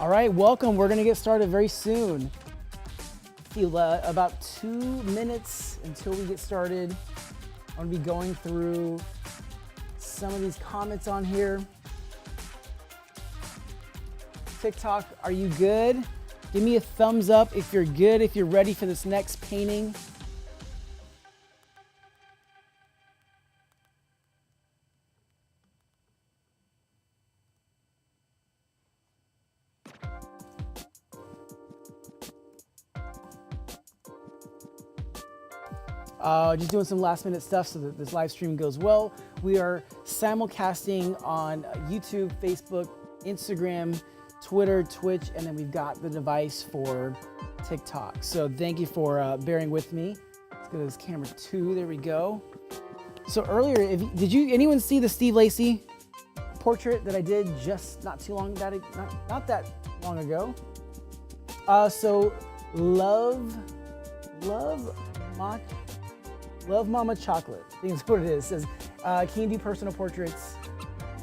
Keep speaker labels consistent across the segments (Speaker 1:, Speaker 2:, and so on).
Speaker 1: All right, welcome. We're gonna get started very soon. About 2 minutes until we get started. I'm gonna be going through some of these comments on here. TikTok, are you good? Give me a thumbs up if you're good, if you're ready for this next painting. Just doing some last minute stuff so that this live stream goes well. We are simulcasting on YouTube, Facebook, Instagram, Twitter, Twitch, and then we've got the device for TikTok. So thank you for bearing with me. Let's go to this camera 2, there we go. So earlier, did anyone see the Steve Lacy portrait that I did just not that long ago? So love Mama Chocolate, I think that's what it is. It says, can you do personal portraits?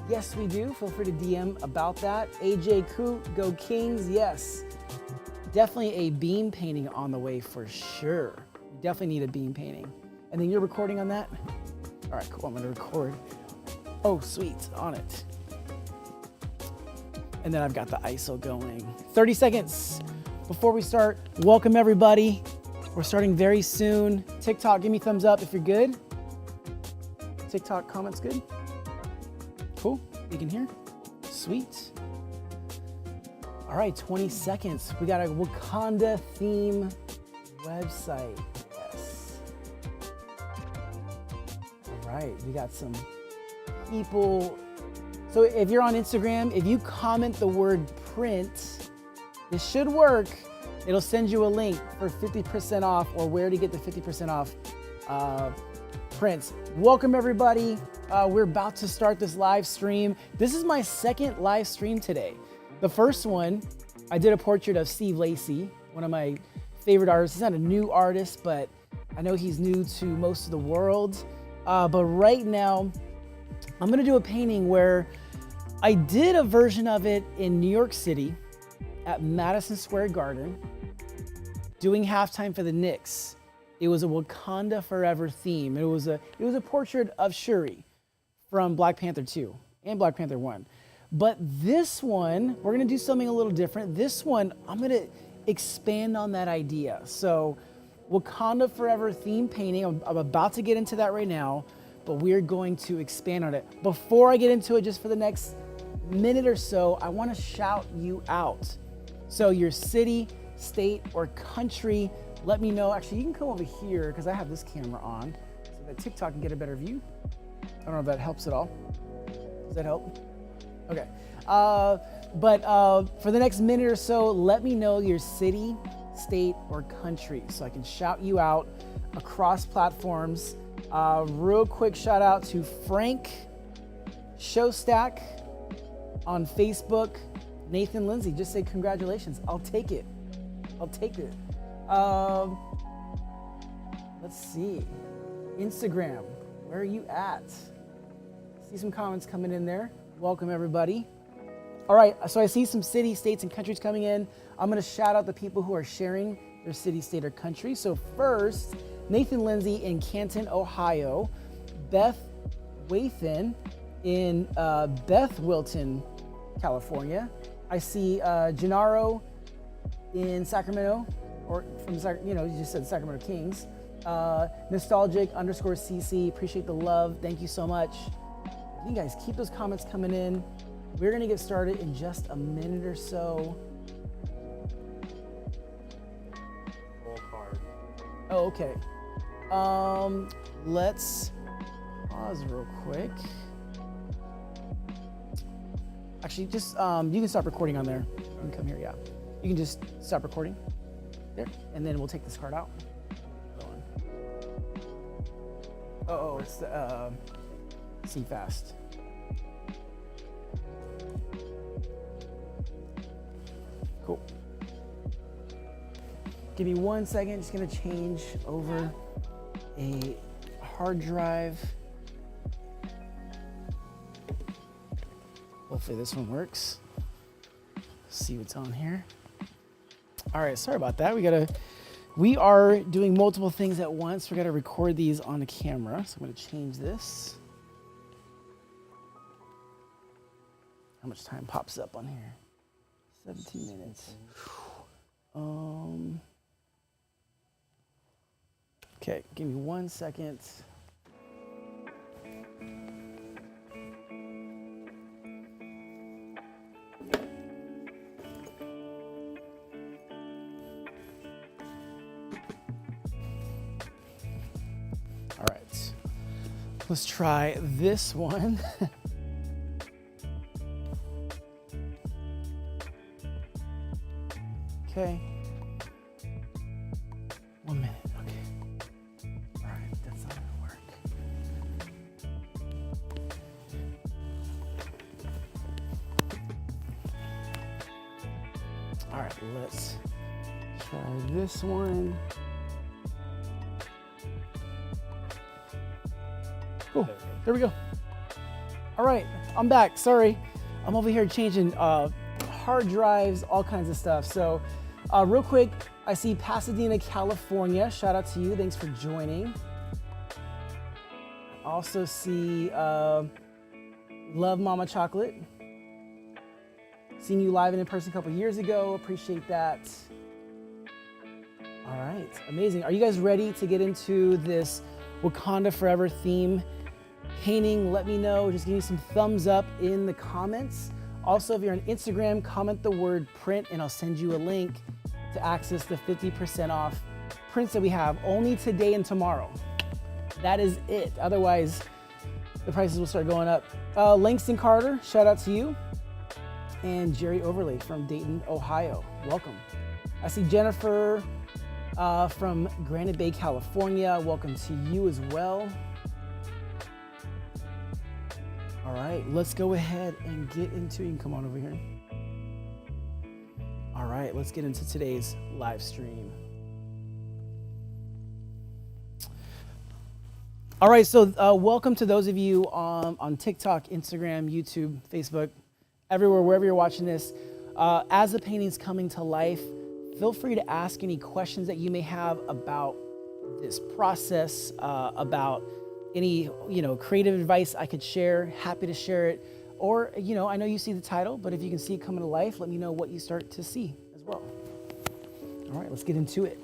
Speaker 1: Yes, we do. Feel free to DM about that. AJ Coot, go Kings, yes. Definitely a beam painting on the way for sure. Definitely need a beam painting. And then you're recording on that? All right, cool, I'm gonna record. Oh, sweet, on it. And then I've got the ISO going. 30 seconds before we start. Welcome everybody. We're starting very soon. TikTok, give me thumbs up if you're good. TikTok comments good? Cool, you can hear? Sweet. All right, 20 seconds. We got a Wakanda theme website, yes. All right, we got some people. So if you're on Instagram, if you comment the word print, this should work. It'll send you a link for 50% off or where to get the 50% off prints. Welcome everybody. We're about to start this live stream. This is my second live stream today. The first one, I did a portrait of Steve Lacy, one of my favorite artists. He's not a new artist, but I know he's new to most of the world. But right now, I'm gonna do a painting where I did a version of it in New York City at Madison Square Garden, doing halftime for the Knicks. It was a Wakanda Forever theme. It was a portrait of Shuri from Black Panther 2 and Black Panther 1. But this one, we're gonna do something a little different. This one, I'm gonna expand on that idea. So Wakanda Forever theme painting, I'm about to get into that right now, but we're going to expand on it. Before I get into it, just for the next minute or so, I wanna shout you out. So your city, state, or country, let me know. Actually, you can come over here because I have this camera on so that TikTok can get a better view. I don't know if that helps at all. Does that help? Okay. But for the next minute or so, let me know your city, state, or country so I can shout you out across platforms. Real quick shout out to Frank Showstack on Facebook. Nathan Lindsay, just say congratulations. I'll take it. I'll take it. Let's see. Instagram, where are you at? See some comments coming in there. Welcome everybody. All right, so I see some cities, states, and countries coming in. I'm gonna shout out the people who are sharing their city, state, or country. So first, Nathan Lindsay in Canton, Ohio. Beth Wathan in Beth Wilton, California. I see Gennaro in Sacramento, or from, you just said Sacramento Kings. Nostalgic_CC, appreciate the love, thank you so much. You guys keep those comments coming in. We're gonna get started in just a minute or so.
Speaker 2: Full card.
Speaker 1: Oh, okay. Let's pause real quick. Actually, just, you can stop recording on there. You can come here, yeah. You can just stop recording there, and then we'll take this card out. Go on. Oh, it's the see fast. Cool. Give me 1 second, just gonna change over a hard drive. Hopefully this one works. see what's on here. All right, sorry about that. We are doing multiple things at once. We got to record these on the camera. So I'm going to change this. How much time pops up on here? 17 minutes. Okay, give me 1 second. All right, let's try this one. Okay. 1 minute, okay. All right, that's not gonna work. All right, let's try this one. Cool, there we go. All right, I'm back, sorry. I'm over here changing hard drives, all kinds of stuff. So real quick, I see Pasadena, California. Shout out to you, thanks for joining. Also see Love Mama Chocolate. Seen you live and in person a couple years ago, appreciate that. All right, amazing. Are you guys ready to get into this Wakanda Forever theme painting? Let me know, just give me some thumbs up in the comments. Also, if you're on Instagram, comment the word print and I'll send you a link to access the 50% off prints that we have only today and tomorrow. That is it. Otherwise, the prices will start going up. Langston Carter, shout out to you. And Jerry Overlay from Dayton, Ohio. Welcome. I see Jennifer from Granite Bay, California. Welcome to you as well. All right, let's go ahead and get into, you can come on over here. All right, let's get into today's live stream. All right, so welcome to those of you on TikTok, Instagram, YouTube, Facebook, everywhere, wherever you're watching this. As the painting's coming to life, feel free to ask any questions that you may have about this process, about any, creative advice I could share, happy to share it. Or, I know you see the title, but if you can see it coming to life, let me know what you start to see as well. All right, let's get into it.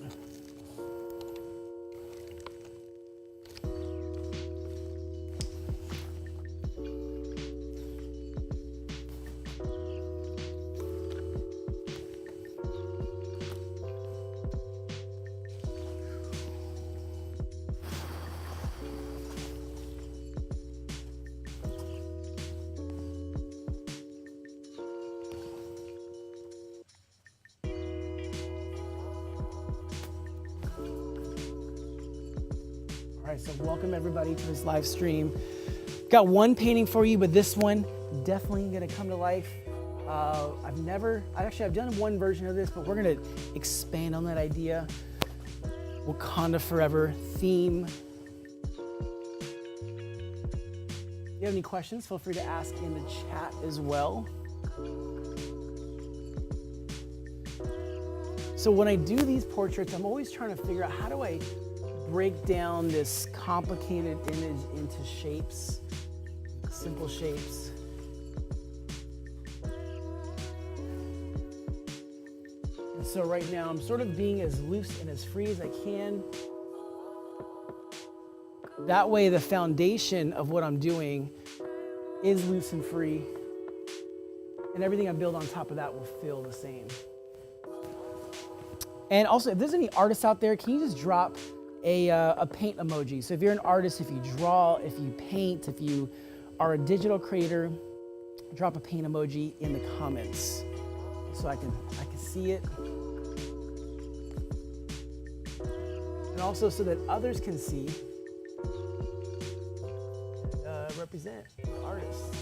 Speaker 1: All right, so welcome everybody to this live stream. Got one painting for you, but this one definitely gonna come to life. I've done one version of this, but we're gonna expand on that idea. Wakanda Forever theme. If you have any questions, feel free to ask in the chat as well. So when I do these portraits, I'm always trying to figure out how do I break down this complicated image into shapes, simple shapes. And so right now I'm sort of being as loose and as free as I can. That way the foundation of what I'm doing is loose and free, and everything I build on top of that will feel the same. And also, if there's any artists out there, can you just drop a paint emoji? So if you're an artist, if you draw, if you paint, if you are a digital creator, drop a paint emoji in the comments so I can see it. And also so that others can see and represent artists.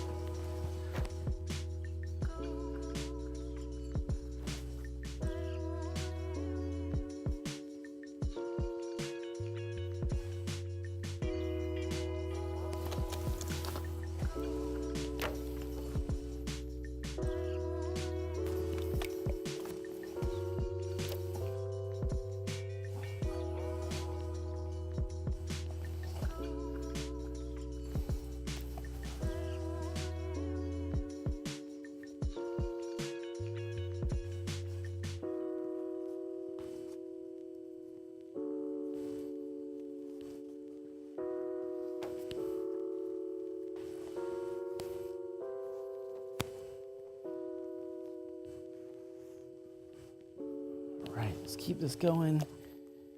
Speaker 1: Let's keep this going.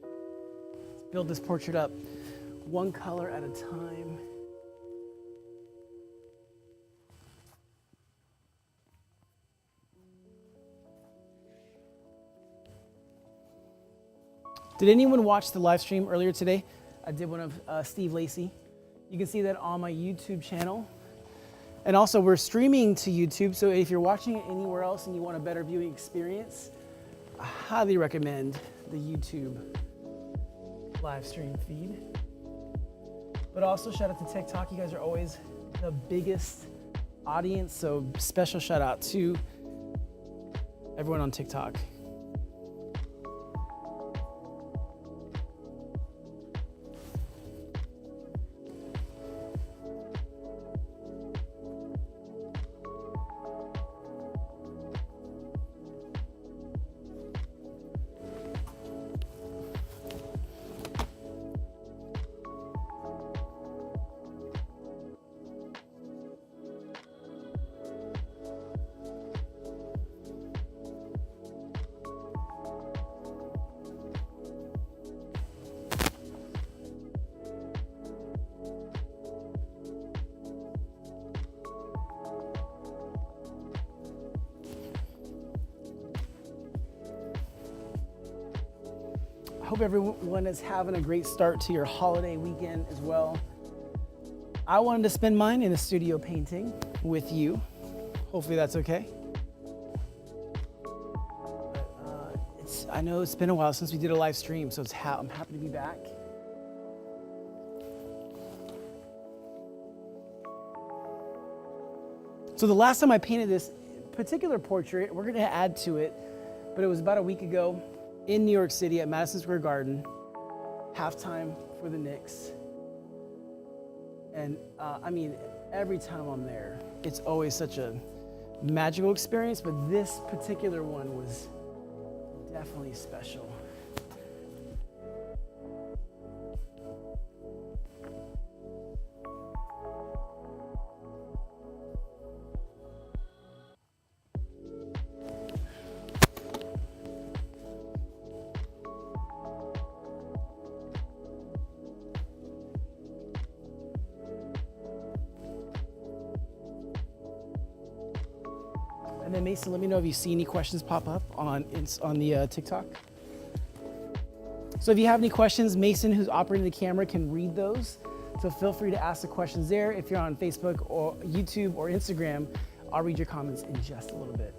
Speaker 1: Let's build this portrait up one color at a time. Did anyone watch the live stream earlier today? I did one of Steve Lacy. You can see that on my YouTube channel. And also we're streaming to YouTube, so if you're watching it anywhere else and you want a better viewing experience, I highly recommend the YouTube live stream feed. But also shout out to TikTok. You guys are always the biggest audience, so special shout out to everyone on TikTok. I hope everyone is having a great start to your holiday weekend as well. I wanted to spend mine in a studio painting with you. Hopefully that's okay. But, I know it's been a while since we did a live stream, so I'm happy to be back. So the last time I painted this particular portrait, we're gonna add to it, but it was about a week ago in New York City at Madison Square Garden, halftime for the Knicks. And I mean, every time I'm there, it's always such a magical experience, but this particular one was definitely special. And then Mason, let me know if you see any questions pop up on the TikTok. So if you have any questions, Mason, who's operating the camera, can read those. So feel free to ask the questions there. If you're on Facebook or YouTube or Instagram, I'll read your comments in just a little bit.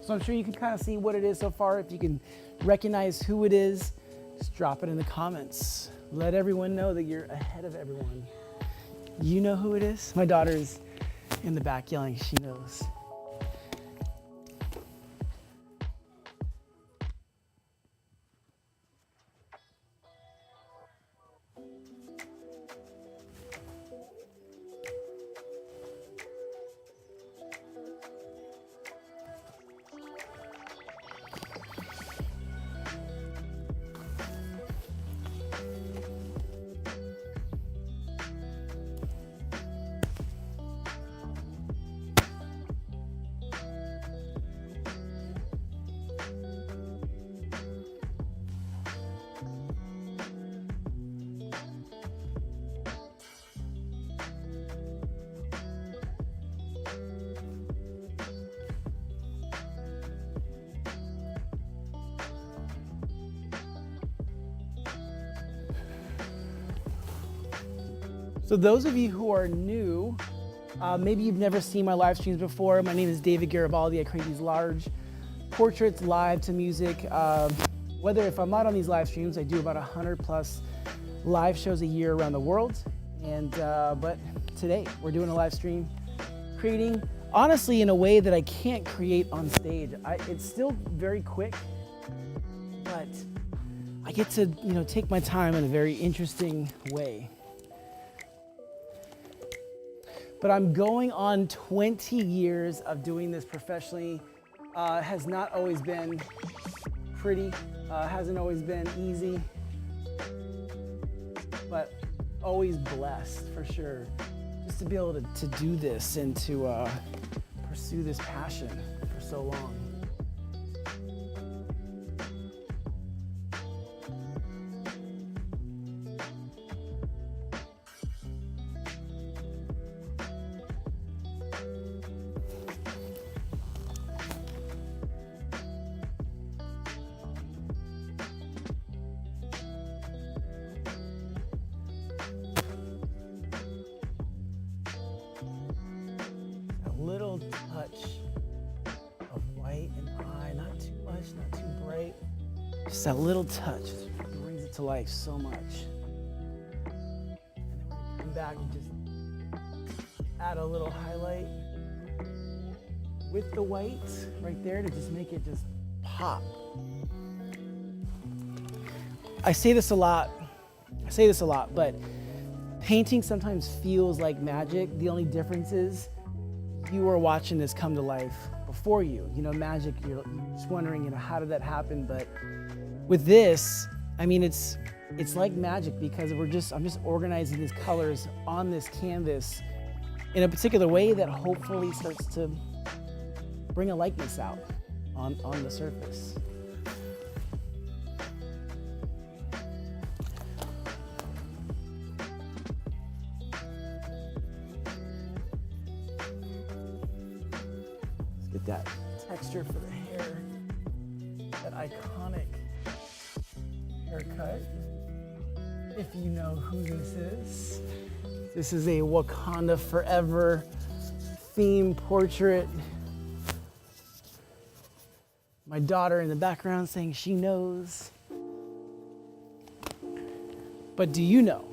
Speaker 1: So I'm sure you can kind of see what it is so far. If you can recognize who it is, just drop it in the comments. Let everyone know that you're ahead of everyone. You know who it is? My daughter's in the back yelling, she knows. So those of you who are new, maybe you've never seen my live streams before. My name is David Garibaldi. I create these large portraits live to music. Whether if I'm not on these live streams, I do about 100 plus live shows a year around the world. And but today we're doing a live stream, creating honestly in a way that I can't create on stage. It's still very quick, but I get to take my time in a very interesting way. But I'm going on 20 years of doing this professionally. Has not always been pretty, hasn't always been easy, but always blessed for sure. Just to be able to do this and to pursue this passion for so long. Little touch of white in the eye, not too much, not too bright. Just that little touch brings it to life so much. And then when we come back, we just add a little highlight with the white right there to just make it just pop. I say this a lot, but painting sometimes feels like magic. The only difference is you are watching this come to life before you. Magic, you're just wondering, how did that happen? But with this, I mean, it's like magic because I'm just organizing these colors on this canvas in a particular way that hopefully starts to bring a likeness out on the surface. Get that texture for the hair, that iconic haircut. If you know who this is a Wakanda Forever theme portrait. My daughter in the background saying she knows. But do you know?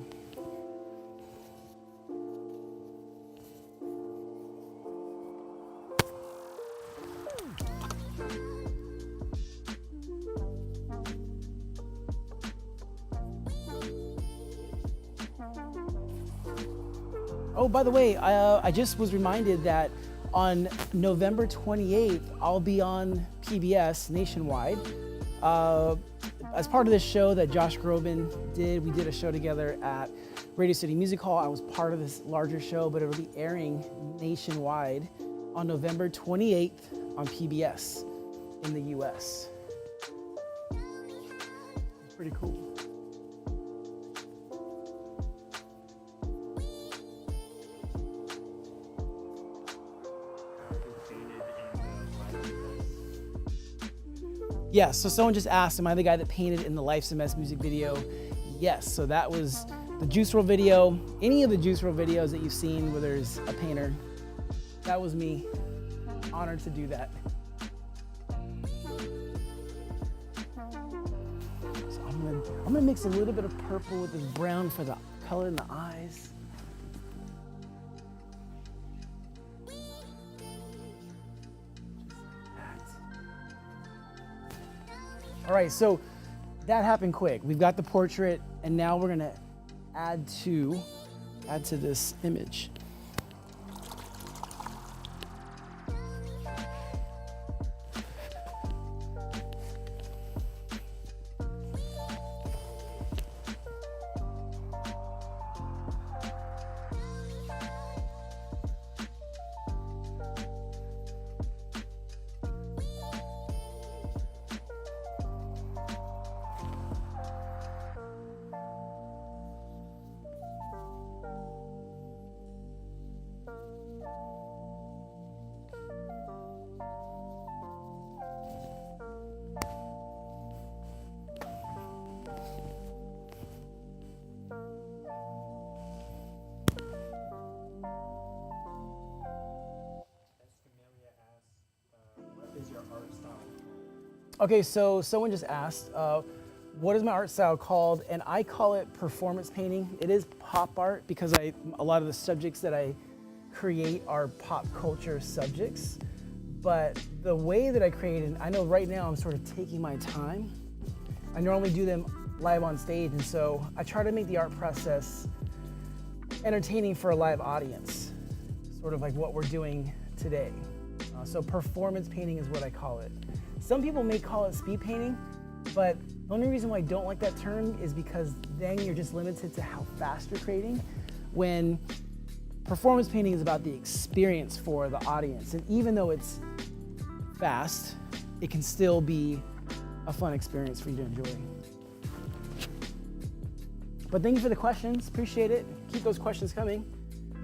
Speaker 1: Oh, by the way, I just was reminded that on November 28th, I'll be on PBS nationwide. As part of this show that Josh Groban did, we did a show together at Radio City Music Hall. I was part of this larger show, but it will be airing nationwide on November 28th on PBS in the US. Pretty cool. Yes, so someone just asked, am I the guy that painted in the Life's a Mess music video? Yes, so that was the Juice WRLD video. Any of the Juice WRLD videos that you've seen where there's a painter, that was me. Honored to do that. So I'm gonna mix a little bit of purple with this brown for the color in the eyes. All right, so that happened quick. We've got the portrait, and now we're gonna add to this image. Okay, so someone just asked, what is my art style called? And I call it performance painting. It is pop art because a lot of the subjects that I create are pop culture subjects. But the way that I create it, I know right now I'm sort of taking my time. I normally do them live on stage, and so I try to make the art process entertaining for a live audience, sort of like what we're doing today. So performance painting is what I call it. Some people may call it speed painting, but the only reason why I don't like that term is because then you're just limited to how fast you're creating, when performance painting is about the experience for the audience. And even though it's fast, it can still be a fun experience for you to enjoy. But thank you for the questions, appreciate it. Keep those questions coming.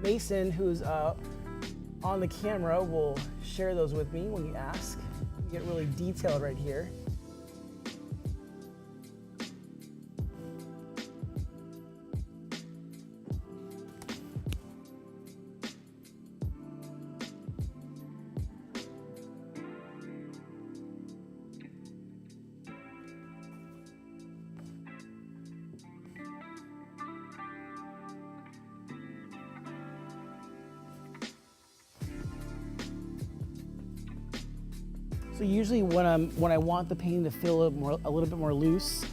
Speaker 1: Mason, who's on the camera, will share those with me when you ask. You get really detailed right here. So usually when I want the painting to feel a little bit more loose,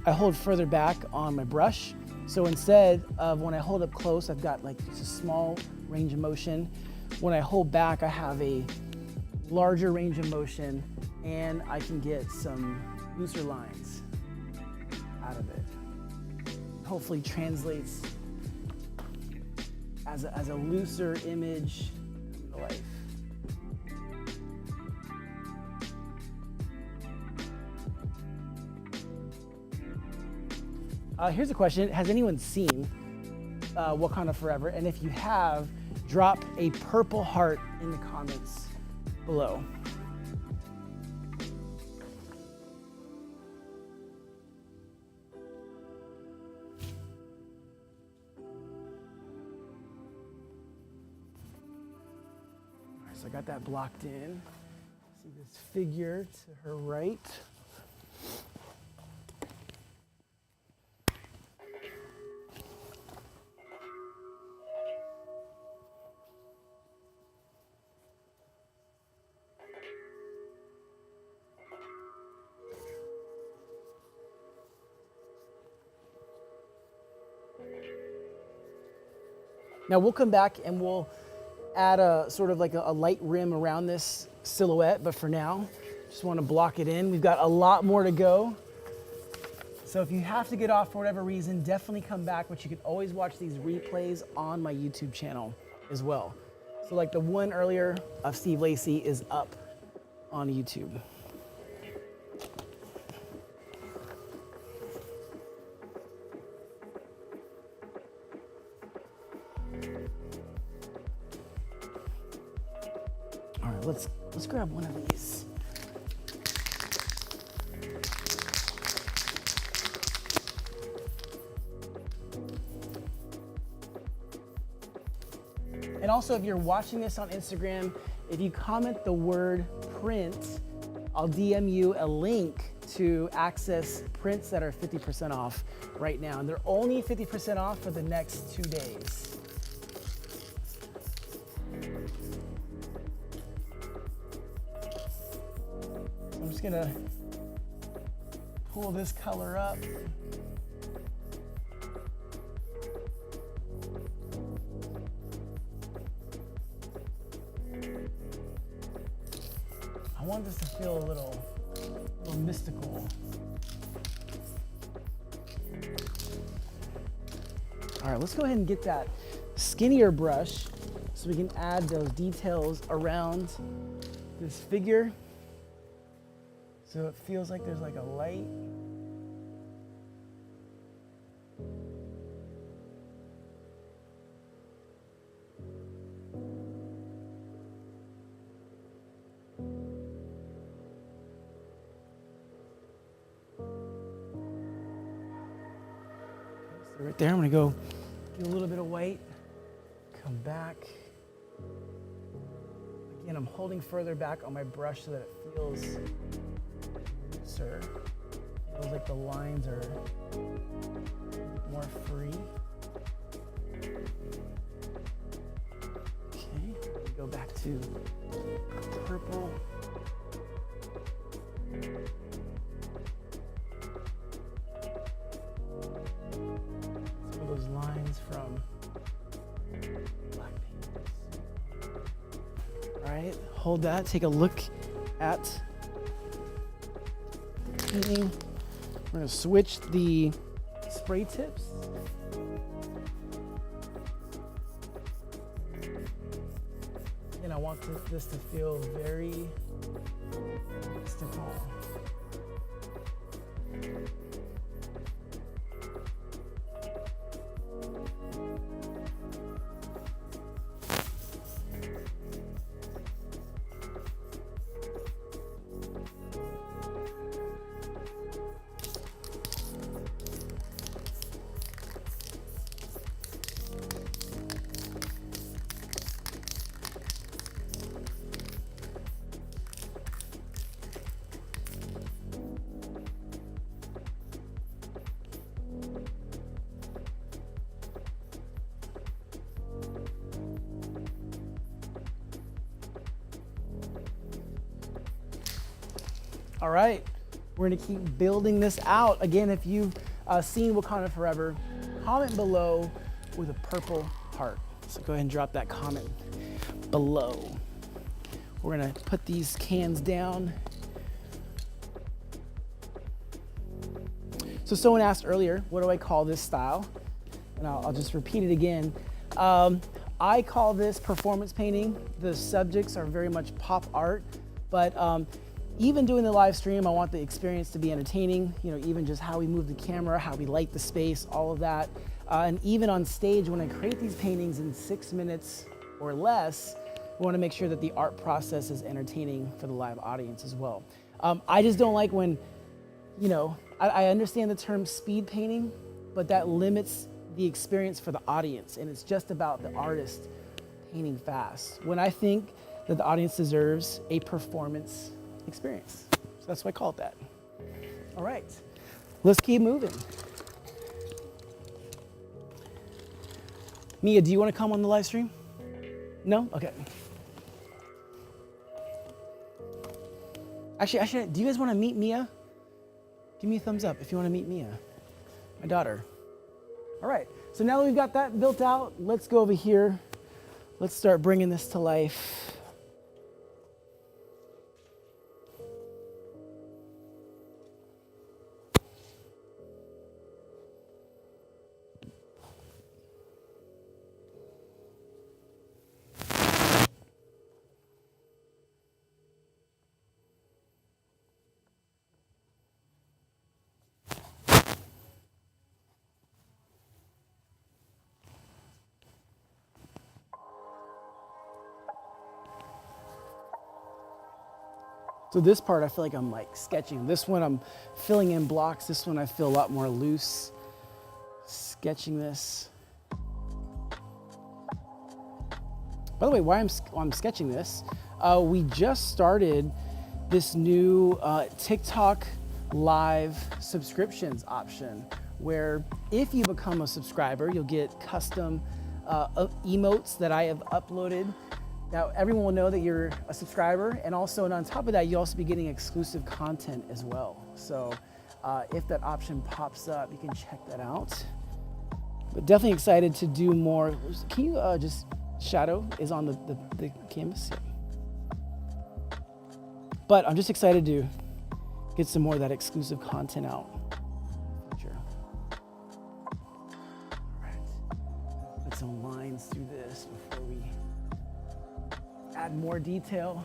Speaker 1: I hold further back on my brush. So instead of when I hold up close, I've got like just a small range of motion. When I hold back, I have a larger range of motion, and I can get some looser lines out of it. Hopefully translates as a looser image coming to life. Here's a question. Has anyone seen Wakanda Forever? And if you have, drop a purple heart in the comments below. All right, so I got that blocked in. See this figure to her right. Now we'll come back and we'll add a sort of like a light rim around this silhouette, but for now, just want to block it in. We've got a lot more to go. So if you have to get off for whatever reason, definitely come back, but you can always watch these replays on my YouTube channel as well. So like the one earlier of Steve Lacy is up on YouTube. All right, let's grab one of these. And also, if you're watching this on Instagram, if you comment the word print, I'll DM you a link to access prints that are 50% off right now. And they're only 50% off for the next 2 days. I'm just gonna pull this color up. I want this to feel a little mystical. All right, let's go ahead and get that skinnier brush so we can add those details around this figure. So it feels like there's like a light. So right there, I'm gonna go do a little bit of white, come back. Again, I'm holding further back on my brush so that it feels looser. It feels like the lines are more free. Okay, go back to purple. Some of those lines from black paint. All right, hold that, take a look at the painting. We're gonna switch the spray tips. And I want this to feel very mystical. All right, we're gonna keep building this out. Again, if you've seen Wakanda Forever, comment below with a purple heart. So go ahead and drop that comment below. We're gonna put these cans down. So someone asked earlier, what do I call this style? And I'll just repeat it again. I call this performance painting. The subjects are very much pop art, but even doing the live stream, I want the experience to be entertaining, you know, even just how we move the camera, how we light the space, all of that. And even on stage, when I create these paintings in 6 minutes or less, we wanna make sure that the art process is entertaining for the live audience as well. I just don't like when, you know, I understand the term speed painting, but that limits the experience for the audience, and it's just about the artist painting fast. When I think that the audience deserves a performance experience. So that's why I call it that. All right, let's keep moving. Mia, do you want to come on the live stream? No? Okay. Actually, do you guys want to meet Mia? Give me a thumbs up if you want to meet Mia, my daughter. All right, so now that we've got that built out, let's go over here. Let's start bringing this to life. So this part, I feel like I'm like sketching. This one, I'm filling in blocks. This one, I feel a lot more loose. Sketching this. By the way, why I'm sketching this, we just started this new TikTok live subscriptions option, where if you become a subscriber, you'll get custom emotes that I have uploaded. Now, everyone will know that you're a subscriber, and also, and on top of that, you'll also be getting exclusive content as well. So if that option pops up, you can check that out. But definitely excited to do more. Can you just, shadow is on the canvas? But I'm just excited to get some more of that exclusive content out. Sure. All right, put some lines through this before we add more detail.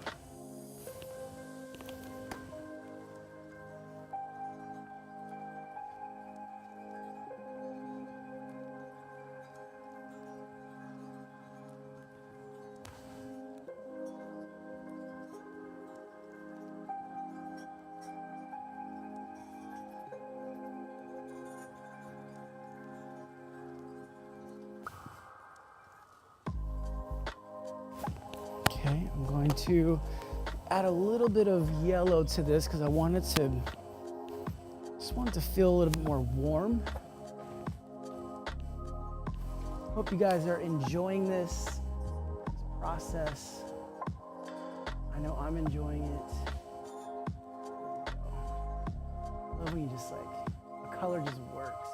Speaker 1: Okay, I'm going to add a little bit of yellow to this because I want it to want it to feel a little bit more warm. Hope you guys are enjoying this process. I know I'm enjoying it. I love when you just the color just works.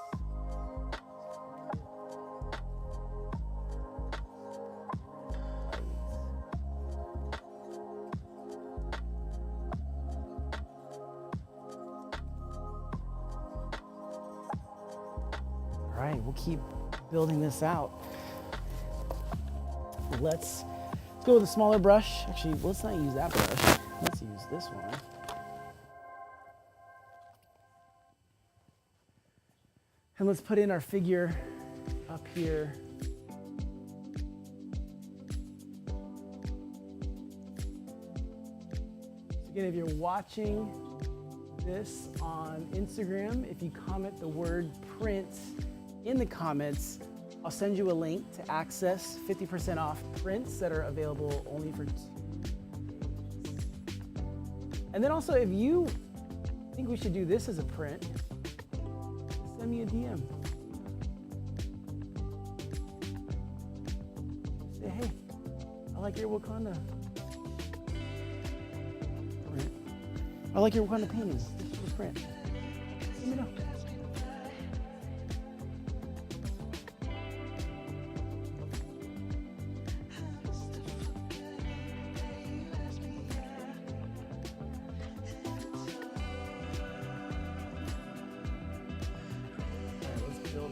Speaker 1: All right, we'll keep building this out. Let's go with a smaller brush. Actually, let's not use that brush. Let's use this one. And let's put in our figure up here. So again, if you're watching this on Instagram, if you comment the word print in the comments, I'll send you a link to access 50% off prints that are available only for 2 days. And then also, if you think we should do this as a print, send me a DM. Say, hey, I like your Wakanda print. I like your Wakanda paintings. This is a print. Let me know.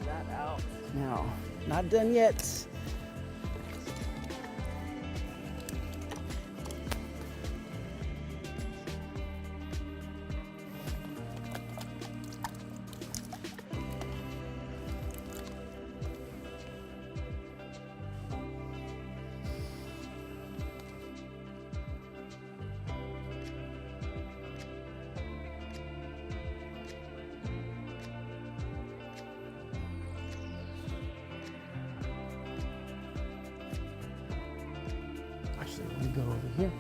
Speaker 1: That out. Now, not done yet. Actually, let me go over here.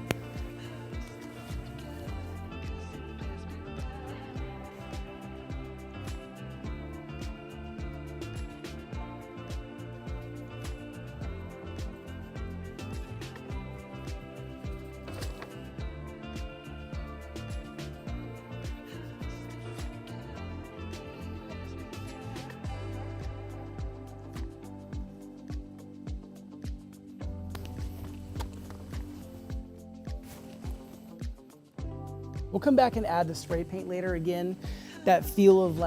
Speaker 1: We'll come back and add the spray paint later. Again, that feel of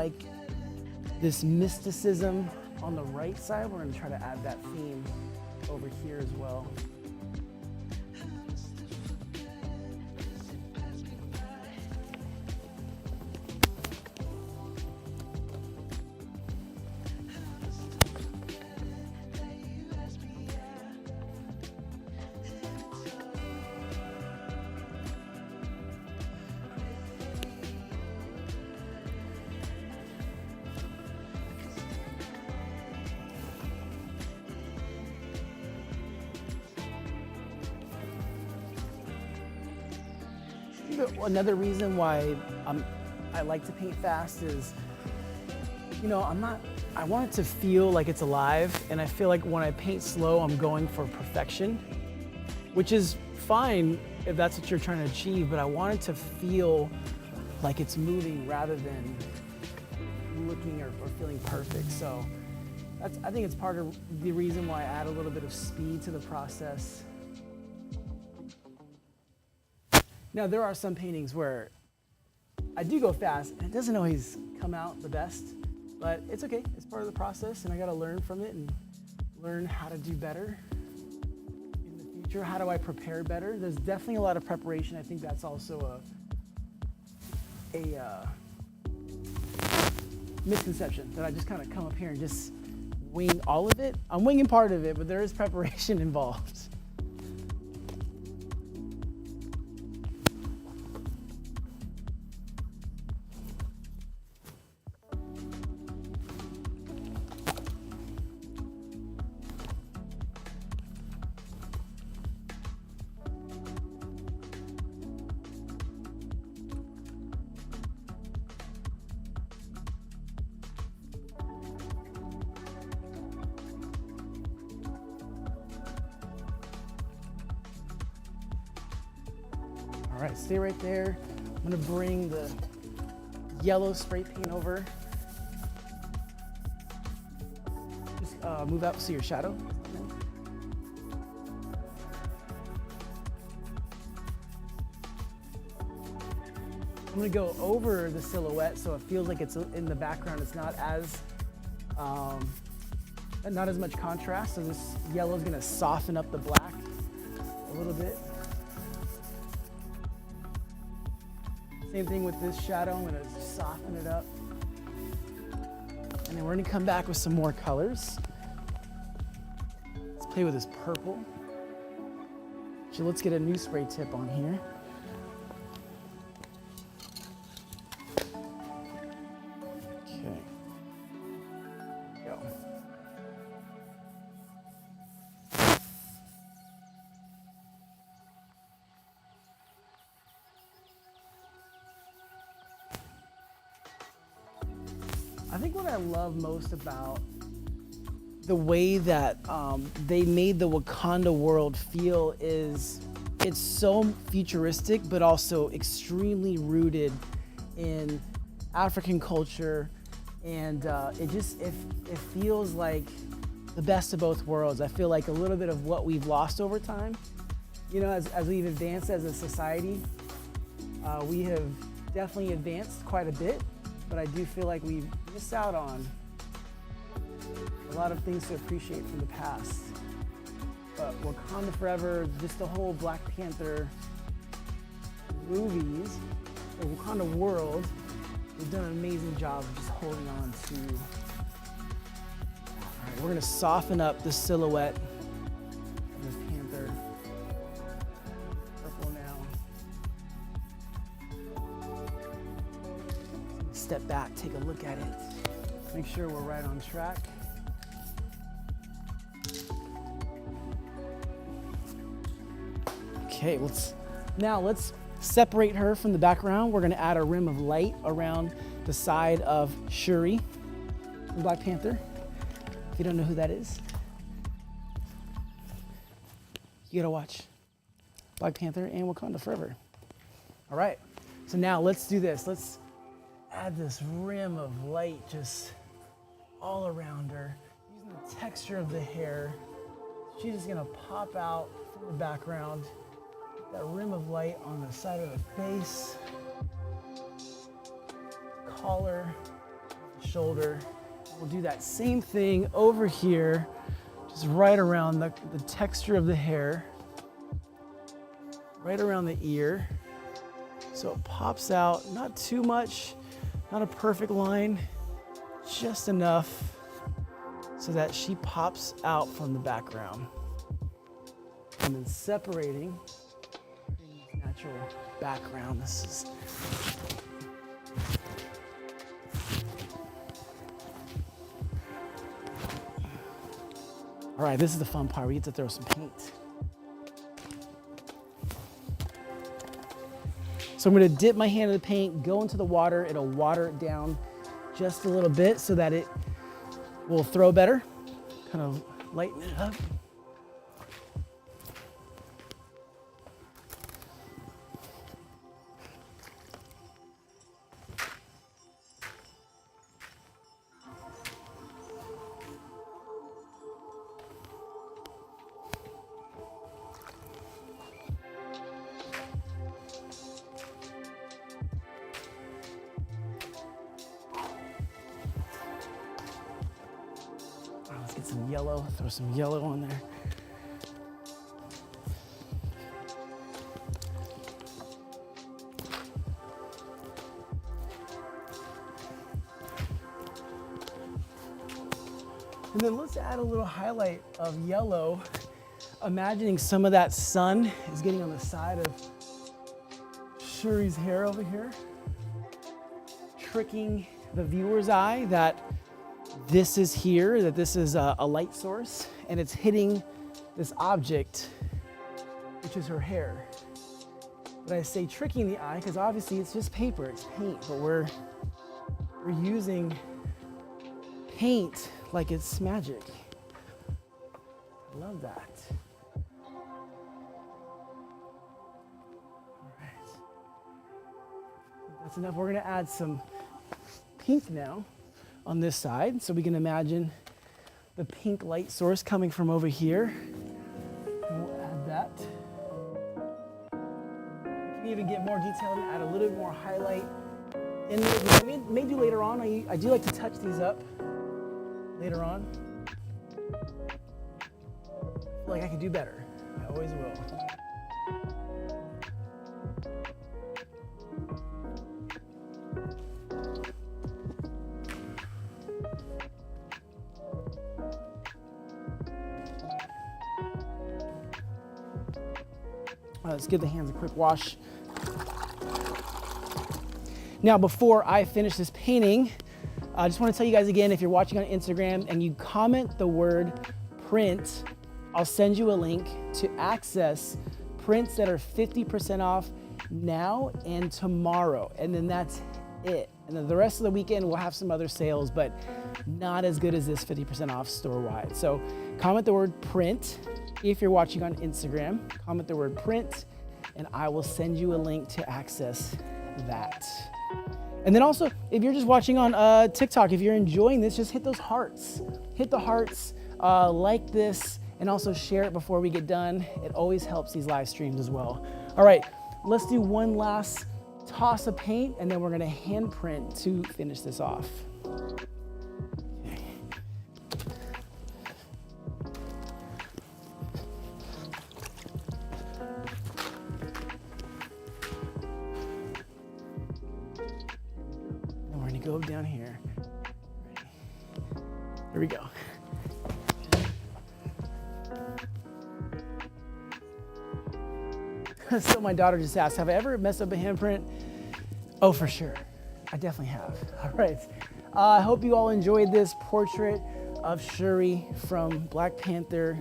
Speaker 1: this mysticism on the right side, we're gonna try to add that theme over here as well. Another reason why I like to paint fast is, I want it to feel like it's alive, and I feel like when I paint slow, I'm going for perfection, which is fine if that's what you're trying to achieve, but I want it to feel like it's moving rather than looking or feeling perfect. So I think it's part of the reason why I add a little bit of speed to the process. Now, there are some paintings where I do go fast and it doesn't always come out the best, but it's okay. It's part of the process, and I got to learn from it and learn how to do better in the future. How do I prepare better? There's definitely a lot of preparation. I think that's also a misconception that I just kind of come up here and just wing all of it. I'm winging part of it, but there is preparation involved. All right, stay right there. I'm gonna bring the yellow spray paint over. Just move out so your shadow. I'm gonna go over the silhouette so it feels like it's in the background. It's not as much contrast. So this yellow is gonna soften up the black a little bit. Same thing with this shadow. I'm gonna soften it up. And then we're gonna come back with some more colors. Let's play with this purple. So let's get a new spray tip on here. Okay. Go. I think what I love most about the way that they made the Wakanda world feel is it's so futuristic, but also extremely rooted in African culture, and it feels like the best of both worlds. I feel like a little bit of what we've lost over time. You know, as we've advanced as a society, we have definitely advanced quite a bit, but I do feel like we've missed out on a lot of things to appreciate from the past. But Wakanda Forever, just the whole Black Panther movies, the Wakanda world, they've done an amazing job of just holding on to. All right, we're gonna soften up the silhouette of this panther. Purple now. Step back, take a look at it. Make sure we're right on track. Okay, let's separate her from the background. We're gonna add a rim of light around the side of Shuri from Black Panther. If you don't know who that is, you gotta watch Black Panther and Wakanda Forever. All right, so now let's do this. Let's add this rim of light just all around her, using the texture of the hair. She's just gonna pop out from the background. That rim of light on the side of the face, collar, shoulder. We'll do that same thing over here, just right around the texture of the hair, right around the ear. So it pops out, not too much, not a perfect line, just enough so that she pops out from the background. And then separating natural background. This is all right. This is the fun part. We get to throw some paint. So I'm going to dip my hand in the paint, go into the water. It'll water it down just a little bit so that it will throw better. Kind of lighten it up. Let's get some yellow, throw some yellow on there. And then let's add a little highlight of yellow, imagining some of that sun is getting on the side of Shuri's hair over here, tricking the viewer's eye that this is here, that this is a light source, and it's hitting this object, which is her hair. But I say tricking the eye because obviously it's just paper, it's paint, but we're using paint like it's magic. I love that. All right. That's enough. We're gonna add some pink now on this side. So we can imagine the pink light source coming from over here. And we'll add that. We can even get more detailed and add a little bit more highlight in there, which I may do later on. I do like to touch these up later on. I feel like I could do better. I always will. Let's give the hands a quick wash. Now, before I finish this painting, I just want to tell you guys again, if you're watching on Instagram and you comment the word print, I'll send you a link to access prints that are 50% off now and tomorrow. And then that's it. And then the rest of the weekend, we'll have some other sales, but not as good as this 50% off store-wide. So comment the word print. If you're watching on Instagram, comment the word print, and I will send you a link to access that. And then also, if you're just watching on TikTok, if you're enjoying this, just hit those hearts. Hit the hearts, like this, and also share it before we get done. It always helps these live streams as well. All right, let's do one last toss of paint, and then we're gonna hand print to finish this off. Go down here. Here we go. So my daughter just asked, have I ever messed up a handprint? Oh, for sure. I definitely have. All right. I hope you all enjoyed this portrait of Shuri from Black Panther,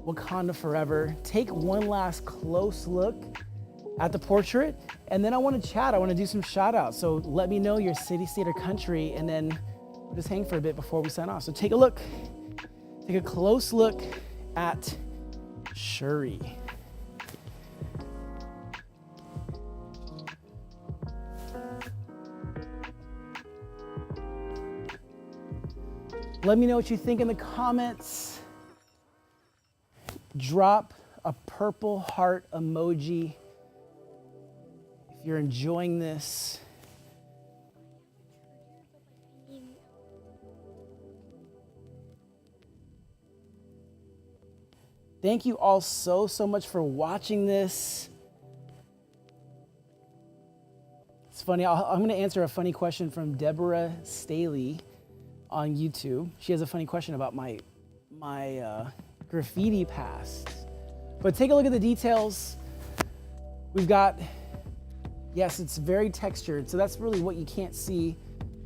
Speaker 1: Wakanda Forever. Take one last close look at the portrait, and then I want to chat. I want to do some shout outs. So let me know your city, state, or country, and then we'll just hang for a bit before we sign off. So take a look, take a close look at Shuri. Let me know what you think in the comments. Drop a purple heart emoji if you're enjoying this. Thank you all so much for watching this. It's funny, I'm going to answer a funny question from Deborah Staley on YouTube. She has a funny question about my graffiti past. But take a look at the details. We've got, yes, it's very textured, so that's really what you can't see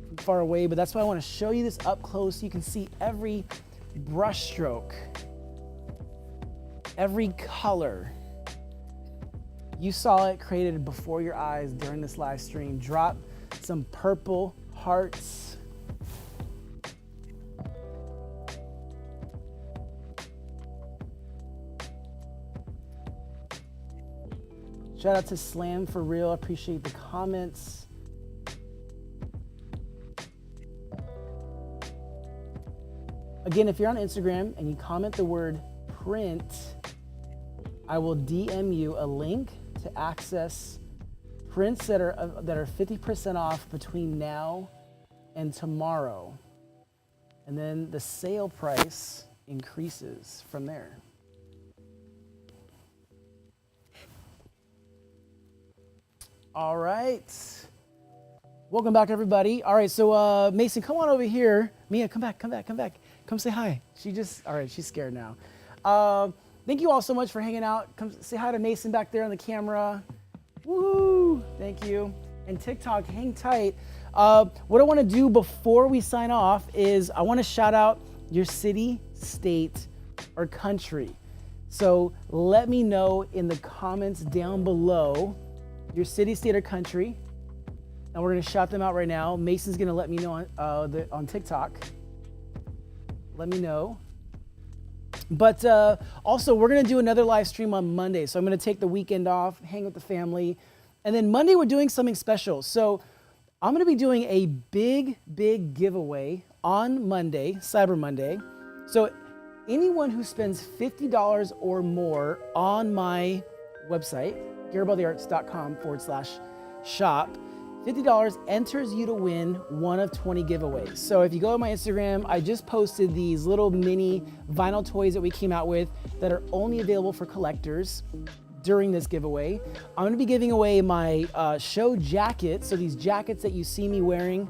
Speaker 1: from far away, but that's why I want to show you this up close so you can see every brush stroke, every color. You saw it created before your eyes during this live stream. Drop some purple hearts. Shout out to Slam for Real. I appreciate the comments. Again, if you're on Instagram and you comment the word print, I will DM you a link to access prints that are 50% off between now and tomorrow. And then the sale price increases from there. All right. Welcome back, everybody. All right, so Mason, come on over here. Mia, come back. Come say hi. All right, she's scared now. Thank you all so much for hanging out. Come say hi to Mason back there on the camera. Woo! Thank you. And TikTok, hang tight. What I want to do before we sign off is I want to shout out your city, state, or country. So let me know in the comments down below your city, state, or country. And we're going to shout them out right now. Mason's going to let me know on TikTok. Let me know. But also, we're going to do another live stream on Monday. So I'm going to take the weekend off, hang with the family, And then Monday, we're doing something special. So I'm going to be doing a big giveaway on Monday, Cyber Monday. So anyone who spends $50 or more on my website, garibaldiarts.com/shop, $50 enters you to win one of 20 giveaways. So if you go to my Instagram, I just posted these little mini vinyl toys that we came out with that are only available for collectors during this giveaway. I'm gonna be giving away my show jacket. So these jackets that you see me wearing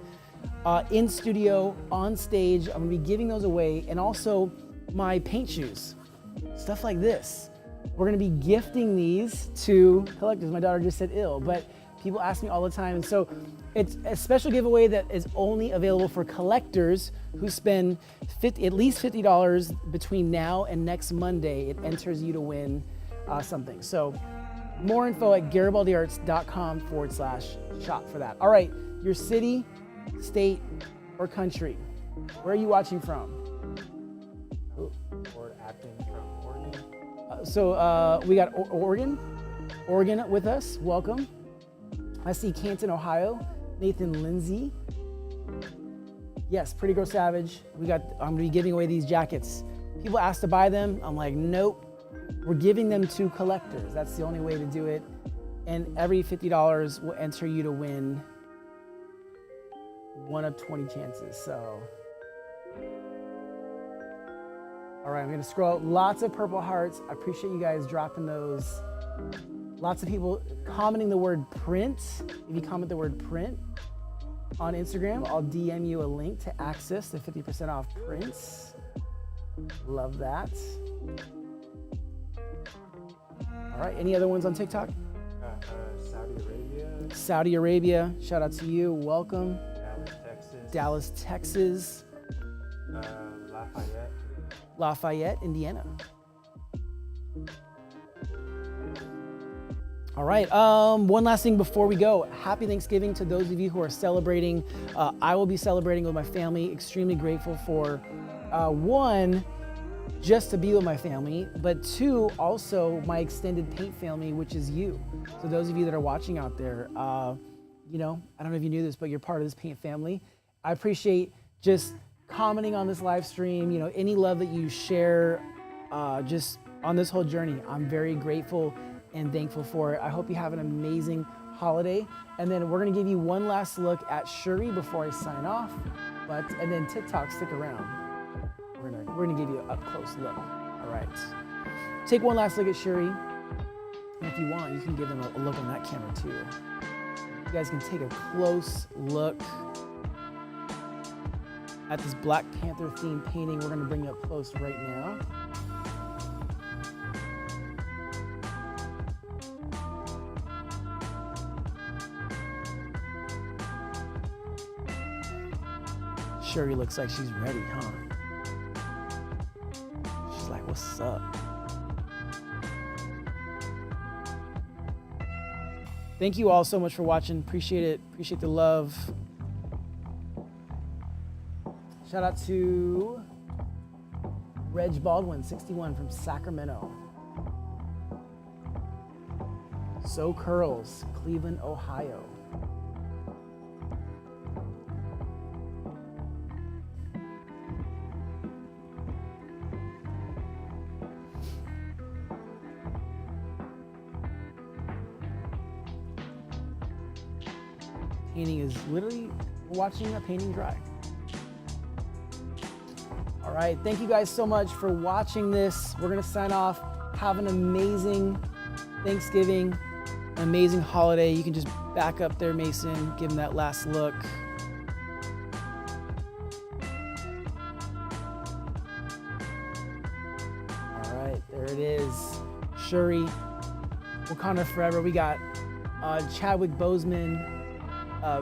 Speaker 1: in studio, on stage, I'm gonna be giving those away, and also my paint shoes, stuff like this. We're gonna be gifting these to collectors. My daughter just said ill, but people ask me all the time. And so it's a special giveaway that is only available for collectors who spend at least $50 between now and next Monday. It enters you to win something. So more info at garibaldiarts.com/shop for that. All right, your city, state, or country. Where are you watching from?
Speaker 2: Or acting from Oregon.
Speaker 1: We got Oregon with us. Welcome. I see Canton, Ohio. Nathan Lindsay. Yes, Pretty Girl Savage. I'm gonna be giving away these jackets. People ask to buy them. I'm like, nope. We're giving them to collectors. That's the only way to do it. And every $50 will enter you to win one of 20 chances. So, all right, I'm gonna scroll. Lots of purple hearts. I appreciate you guys dropping those. Lots of people commenting the word print. If you comment the word print on Instagram, I'll DM you a link to access the 50% off prints. Love that. All right, any other ones on TikTok?
Speaker 2: Saudi Arabia.
Speaker 1: Saudi Arabia, shout out to you, welcome.
Speaker 2: Dallas,
Speaker 1: Dallas,
Speaker 2: Texas.
Speaker 1: Texas.
Speaker 2: Lafayette.
Speaker 1: Lafayette, Indiana. All right, one last thing before we go. Happy Thanksgiving to those of you who are celebrating. I will be celebrating with my family. Extremely grateful for, one, just to be with my family, but two, also my extended paint family, which is you. So those of you that are watching out there, you know, I don't know if you knew this, but you're part of this paint family. I appreciate just commenting on this live stream, you know, any love that you share just on this whole journey. I'm very grateful and thankful for it. I hope you have an amazing holiday. And then we're gonna give you one last look at Shuri before I sign off, and then TikTok, stick around. We're gonna give you an up close look. All right. Take one last look at Shuri. And if you want, you can give them a look on that camera too. You guys can take a close look at this Black Panther themed painting. We're gonna bring you up close right now. Shuri looks like she's ready, huh? She's like, what's up? Thank you all so much for watching. Appreciate it. Appreciate the love. Shout out to Reg Baldwin, 61 from Sacramento. So Curls, Cleveland, Ohio. Painting is literally watching a painting dry. All right, thank you guys so much for watching this. We're gonna sign off. Have an amazing Thanksgiving, an amazing holiday. You can just back up there, Mason, give him that last look. All right, there it is. Shuri, Wakanda Forever. We got Chadwick Boseman,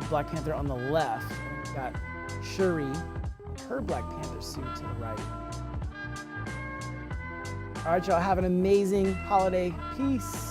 Speaker 1: Black Panther on the left. And we got Shuri, her Black Panther suit to the right. All right, y'all, have an amazing holiday. Peace.